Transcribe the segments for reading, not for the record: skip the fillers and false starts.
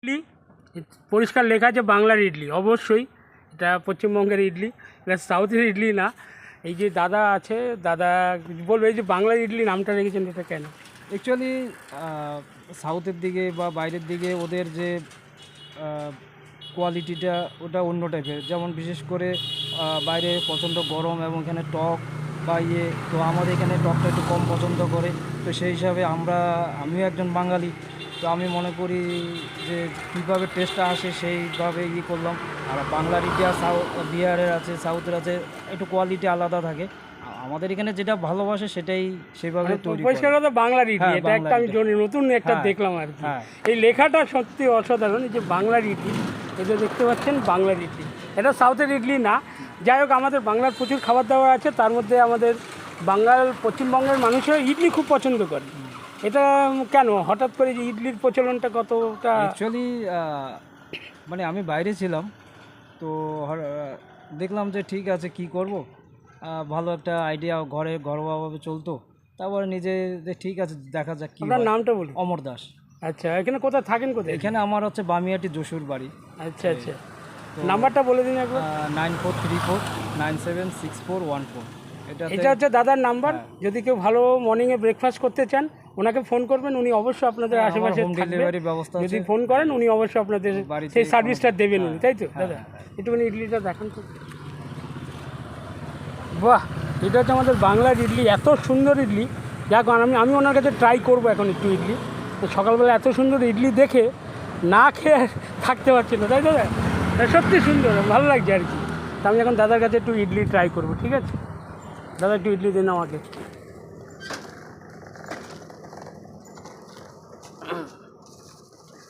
ইডলি পরিষ্কার লেখা আছে বাংলার ইডলি, অবশ্যই এটা পশ্চিমবঙ্গের ইডলি, এটা সাউথের ইডলি না। এই যে দাদা আছে, দাদা বলবে এই যে বাংলার ইডলি নামটা রেখেছেন এটা কেন? অ্যাকচুয়ালি সাউথের দিকে বা বাইরের দিকে ওদের যে কোয়ালিটিটা ওটা অন্য টাইপের, যেমন বিশেষ করে বাইরে প্রচণ্ড গরম এবং এখানে টক বা তো আমাদের এখানে টকটা একটু কম পছন্দ করে। তো সেই হিসাবে আমিও একজন বাঙালি, তো আমি মনে করি যে কীভাবে টেস্টটা আসে সেইভাবে করলাম। আর বাংলার ইতিহাস বিহারের আছে, সাউথের আছে, একটু কোয়ালিটি আলাদা থাকে। আমাদের এখানে যেটা ভালোবাসে সেটাই সেভাবে তৈরি পরিষ্কার কথা বাংলার ইডলি, হ্যাঁ, এটা একটা আমি নতুন একটা হ্যাঁ, দেখলাম আর কি। হ্যাঁ। এই লেখাটা সত্যি অসাধারণ। এই যে বাংলার ইডলি, এটা দেখতে পাচ্ছেন বাংলার ইডলি, এটা সাউথের ইডলি না। যাই হোক, আমাদের বাংলার প্রচুর খাবার দাবার আছে, তার মধ্যে আমাদের পশ্চিমবঙ্গের মানুষও ইডলি খুব পছন্দ করে। এটা কেন হঠাৎ করে যে ইডলির প্রচলনটা কতটা? অ্যাকচুয়ালি মানে আমি বাইরে ছিলাম, তো দেখলাম যে ঠিক আছে কি করব, ভালো একটা আইডিয়া ঘরোয়াভাবে চলতো। তারপরে নিজে যে ঠিক আছে দেখা যাক কি। আপনার নামটা বলুন। অমর দাস। আচ্ছা, এখানে কোথায় থাকেন, কোথায়? এখানে আমার হচ্ছে বামিয়াটি যশোর বাড়ি। আচ্ছা আচ্ছা, নাম্বারটা বলে দিন একবার। 9434976414। এটা হচ্ছে দাদার নাম্বার। যদি কেউ ভালো মর্নিংয়ে ব্রেকফাস্ট করতে চান ওনাকে ফোন করবেন, উনি অবশ্যই আপনাদের আশেপাশে হোম ডেলিভারি ব্যবস্থা আছে। যদি ফোন করেন উনি অবশ্যই আপনাদের সেই সার্ভিসটা দেবেন উনি, তাই তো দাদা? একটুখানি ইডলিটা দেখান তো। বাহ, এটা হচ্ছে আমাদের বাংলার ইডলি, এত সুন্দর ইডলি। যাক, আমি ওনার কাছে ট্রাই করবো এখন একটু ইডলি। তো সকালবেলা এত সুন্দর ইডলি দেখে না খেয়ে থাকতে পারছি না, তাই দাদা? সত্যি সুন্দর, ভালো লাগছে আর কি। তো আমি এখন দাদার কাছে একটু ইডলি ট্রাই করবো, ঠিক আছে? দাদা একটু ইডলি দিন আমাকে।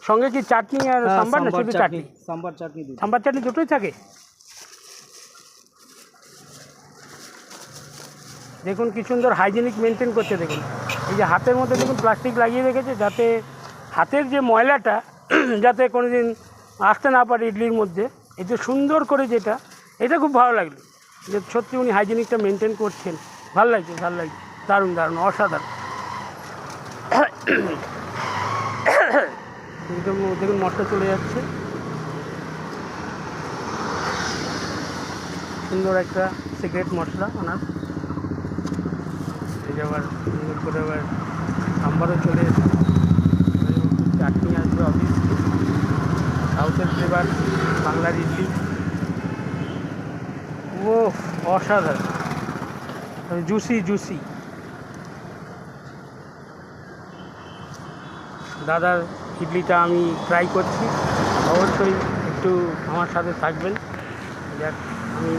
সঙ্গে কি চাটনি আর সাম্বার, না শুধু চাটনি? সাম্বার চাটনি। সাম্বার চাটনি দুটোই থাকে। দেখুন কি সুন্দর হাইজেনিক মেনটেন করছে, দেখুন এই যে হাতের মধ্যে দেখুন প্লাস্টিক লাগিয়ে রেখেছে, যাতে হাতের যে ময়লাটা যাতে কোনো দিন আসতে না পারে ইডলির মধ্যে। এই যে সুন্দর করে যেটা, এটা খুব ভালো লাগলো যে সত্যি উনি হাইজেনিকটা মেনটেন করছেন। ভালো লাগছে, ভালো লাগছে, দারুণ দারুণ, অসাধারণ। একদম দেখুন মশলা চলে যাচ্ছে, সুন্দর একটা সিক্রেট মশলা ওনার। এই যে আবার সুন্দর করে আবার সাম্বারও চলে এসেছে, চাটনি আসবে অবভিয়াসলি। সাউথের ফ্লেভার বাংলার ইডলি, ও অসাধারণ, জুসি জুসি। দাদার ইডলিটা আমি ট্রাই করছি, অবশ্যই একটু আমার সাথে থাকবেন। যাক, আমি